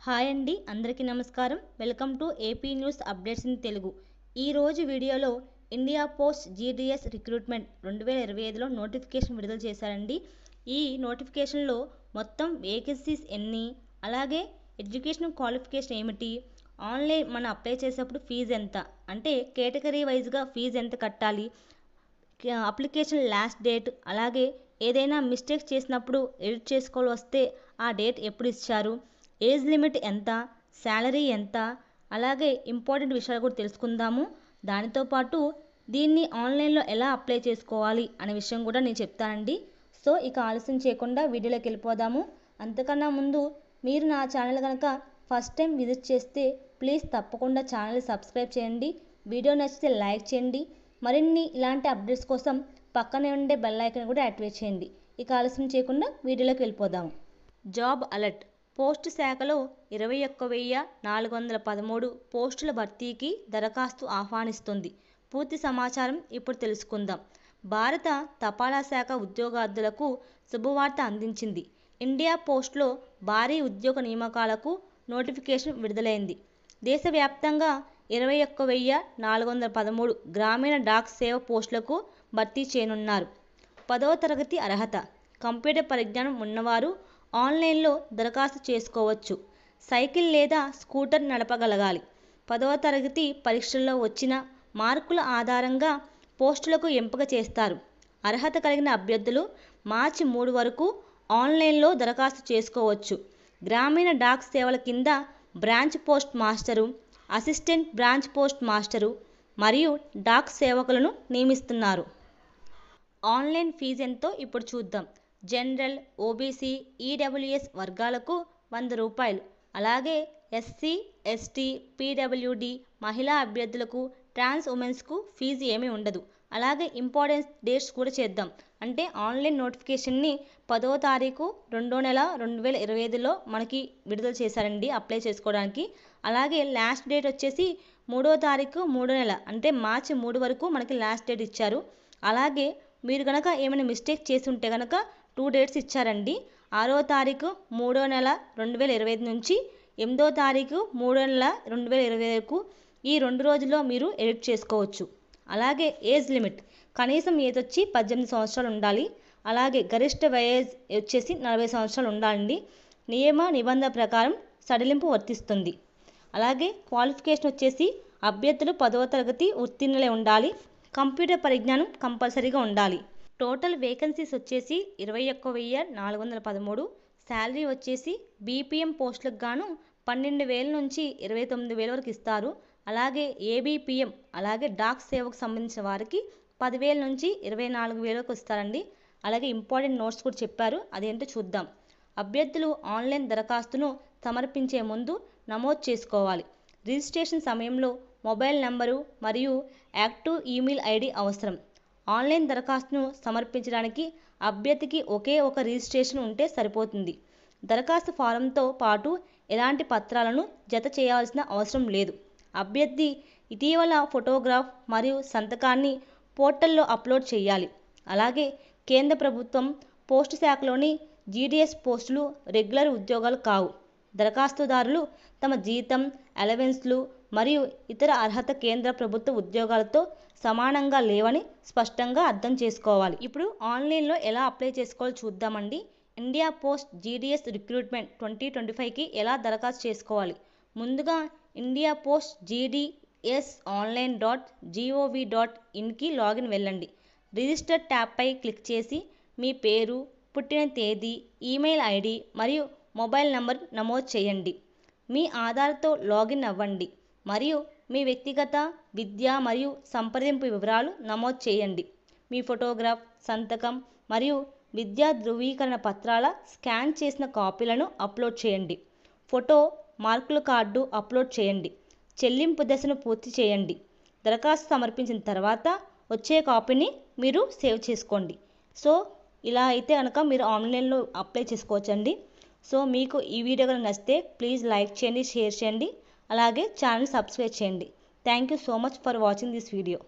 Hi అండి, అందరికీ నమస్కారం. Welcome to AP news updates in Telugu. ఈరోజు వీడియోలో ఇండియా పోస్ట్ జీడీఎస్ రిక్రూట్మెంట్ 2025లో నోటిఫికేషన్ విడుదల చేశారండి. ఈ నోటిఫికేషన్లో మొత్తం వేకెన్సీస్ ఎన్ని, అలాగే ఎడ్యుకేషన్ క్వాలిఫికేషన్ ఏమిటి, ఆన్లైన్ మనం అప్లై చేసేటప్పుడు ఫీజు ఎంత, అంటే కేటగిరీ వైజ్గా ఫీజు ఎంత కట్టాలి, అప్లికేషన్ లాస్ట్ డేట్, అలాగే ఏదైనా మిస్టేక్స్ చేసినప్పుడు ఎడిట్ చేసుకోవాలి వస్తే ఆ డేట్ ఎప్పుడు ఇచ్చారు, ఏజ్ లిమిట్ ఎంత, శాలరీ ఎంత, అలాగే ఇంపార్టెంట్ విషయాలు కూడా తెలుసుకుందాము. దానితో పాటు దీన్ని ఆన్లైన్లో ఎలా అప్లై చేసుకోవాలి అనే విషయం కూడా నేను చెప్తానండి. సో ఇక ఆలస్యం చేయకుండా వీడియోలోకి వెళ్ళిపోదాము. అంతకన్నా ముందు మీరు నా ఛానల్ కనుక ఫస్ట్ టైం విజిట్ చేస్తే ప్లీజ్ తప్పకుండా ఛానల్ సబ్స్క్రైబ్ చేయండి. వీడియో నచ్చితే లైక్ చేయండి. మరిన్ని ఇలాంటి అప్డేట్స్ కోసం పక్కనే ఉండే బెల్ ఐకాన్ కూడా యాక్టివేట్ చేయండి. ఇక ఆలస్యం చేయకుండా వీడియోలోకి వెళ్ళిపోదాము. Job alert. పోస్టు శాఖలో 21,413 పోస్టుల భర్తీకి దరఖాస్తు ఆహ్వానిస్తుంది. పూర్తి సమాచారం ఇప్పుడు తెలుసుకుందాం. భారత తపాలా శాఖ ఉద్యోగార్థులకు శుభవార్త అందించింది. ఇండియా పోస్ట్లో భారీ ఉద్యోగ నియామకాలకు నోటిఫికేషన్ విడుదలైంది. దేశవ్యాప్తంగా 21,413 గ్రామీణ డాక్ సేవ పోస్టులకు భర్తీ చేయనున్నారు. 10వ తరగతి అర్హత. కంప్యూటర్ పరిజ్ఞానం ఉన్నవారు ఆన్లైన్లో దరఖాస్తు చేసుకోవచ్చు. సైకిల్ లేదా స్కూటర్ నడపగలగాలి. 10వ తరగతి పరీక్షల్లో వచ్చిన మార్కుల ఆధారంగా పోస్టులకు ఎంపిక చేస్తారు. అర్హత కలిగిన అభ్యర్థులు మార్చి 3 వరకు ఆన్లైన్లో దరఖాస్తు చేసుకోవచ్చు. గ్రామీణ డాక్ సేవల కింద branch post master, assistant branch post master మరియు డాక్ సేవకులను నియమిస్తున్నారు. ఆన్లైన్ ఫీజు ఎంతో ఇప్పుడు చూద్దాం. జనరల్, ఓబీసీ, ఈడబ్ల్యూఎస్ వర్గాలకు 100 రూపాయలు, అలాగే ఎస్సీ, ఎస్టీ, పీడబ్ల్యూడి మహిళా అభ్యర్థులకు, ట్రాన్స్ ఉమెన్స్కు ఫీజు ఏమీ ఉండదు. అలాగే ఇంపార్టెన్స్ డేట్స్ కూడా చేద్దాం. అంటే ఆన్లైన్ నోటిఫికేషన్ని 10వ తారీఖు 2వ నెల 2025లో మనకి విడుదల చేశారండి అప్లై చేసుకోవడానికి. అలాగే లాస్ట్ డేట్ వచ్చేసి 3వ తారీఖు 3వ నెల, అంటే మార్చి 3 వరకు మనకి లాస్ట్ డేట్ ఇచ్చారు. అలాగే మీరు కనుక ఏమైనా మిస్టేక్ చేసి ఉంటే కనుక 2 డేట్స్ ఇచ్చారండి. 6వ తారీఖు 3వ నెల 2025 నుంచి 8వ తారీఖు 3వ నెల 2025 వరకు ఈ 2 రోజుల్లో మీరు ఎడిట్ చేసుకోవచ్చు. అలాగే ఏజ్ లిమిట్, కనీసం ఏజ్ వచ్చి 18 సంవత్సరాలు ఉండాలి. అలాగే గరిష్ట వయస్ వచ్చేసి 40 సంవత్సరాలు ఉండాలండి. నియమ నిబంధన ప్రకారం సడలింపు వర్తిస్తుంది. అలాగే క్వాలిఫికేషన్ వచ్చేసి అభ్యర్థులు 10వ తరగతి ఉత్తీర్ణులై ఉండాలి. కంప్యూటర్ పరిజ్ఞానం కంపల్సరీగా ఉండాలి. టోటల్ వేకెన్సీస్ వచ్చేసి 21,413. శాలరీ వచ్చేసి బీపీఎం పోస్టులకు గాను 12,000 నుంచి 29,000 వరకు ఇస్తారు. అలాగే ఏబీపీఎం అలాగే డాక్ సేవకు సంబంధించిన వారికి 10,000 నుంచి 24,000 వరకు ఇస్తారండి. అలాగే ఇంపార్టెంట్ నోట్స్ కూడా చెప్పారు, అదేంటో చూద్దాం. అభ్యర్థులు ఆన్లైన్ దరఖాస్తును సమర్పించే ముందు నమోదు చేసుకోవాలి. రిజిస్ట్రేషన్ సమయంలో మొబైల్ నంబరు మరియు యాక్టివ్ ఈమెయిల్ ఐడి అవసరం. ఆన్లైన్ దరఖాస్తును సమర్పించడానికి అభ్యర్థికి ఒకే ఒక రిజిస్ట్రేషన్ ఉంటే సరిపోతుంది. దరఖాస్తు ఫారంతో పాటు ఎలాంటి పత్రాలను జత చేయాల్సిన అవసరం లేదు. అభ్యర్థి ఇటీవల ఫోటోగ్రాఫ్ మరియు సంతకాన్ని పోర్టల్లో అప్లోడ్ చేయాలి. అలాగే కేంద్ర ప్రభుత్వం పోస్టు శాఖలోని జీడీఎస్ పోస్టులు రెగ్యులర్ ఉద్యోగాలు కావు. దరఖాస్తుదారులు తమ జీతం, అలవెన్స్లు మరియు ఇతర అర్హత కేంద్ర ప్రభుత్వ ఉద్యోగాలతో సమానంగా లేవని స్పష్టంగా అర్థం చేసుకోవాలి. ఇప్పుడు ఆన్లైన్లో ఎలా అప్లై చేసుకోవాలో చూద్దామండి. ఇండియా పోస్ట్ జీడీఎస్ రిక్రూట్మెంట్ 2025కి ఎలా దరఖాస్తు చేసుకోవాలి. ముందుగా ఇండియా పోస్ట్ జీడీఎస్ online.gov.inకి లాగిన్ వెళ్ళండి. రిజిస్టర్ ట్యాబ్పై క్లిక్ చేసి మీ పేరు, పుట్టిన తేదీ, ఈమెయిల్ ఐడి మరియు మొబైల్ నంబర్ నమోదు చేయండి. మీ ఆధార్తో లాగిన్ అవ్వండి మరియు మీ వ్యక్తిగత, విద్య మరియు సంప్రదింపు వివరాలు నమోదు చేయండి. మీ ఫోటోగ్రాఫ్, సంతకం మరియు విద్యా ధృవీకరణ పత్రాల స్కాన్ చేసిన కాపీలను అప్లోడ్ చేయండి. ఫోటో, మార్కుల కార్డు అప్లోడ్ చేయండి. చెల్లింపు దశను పూర్తి చేయండి. దరఖాస్తు సమర్పించిన తర్వాత వచ్చే కాపీని మీరు సేవ్ చేసుకోండి. సో ఇలా అయితే కనుక మీరు ఆన్లైన్లో అప్లై చేసుకోవచ్చండి. సో మీకు ఈ వీడియో కనుక నచ్చితే ప్లీజ్ లైక్ చేయండి, షేర్ చేయండి, అలాగే ఛానల్ సబ్స్క్రైబ్ చేయండి. Thank you so much for watching this video.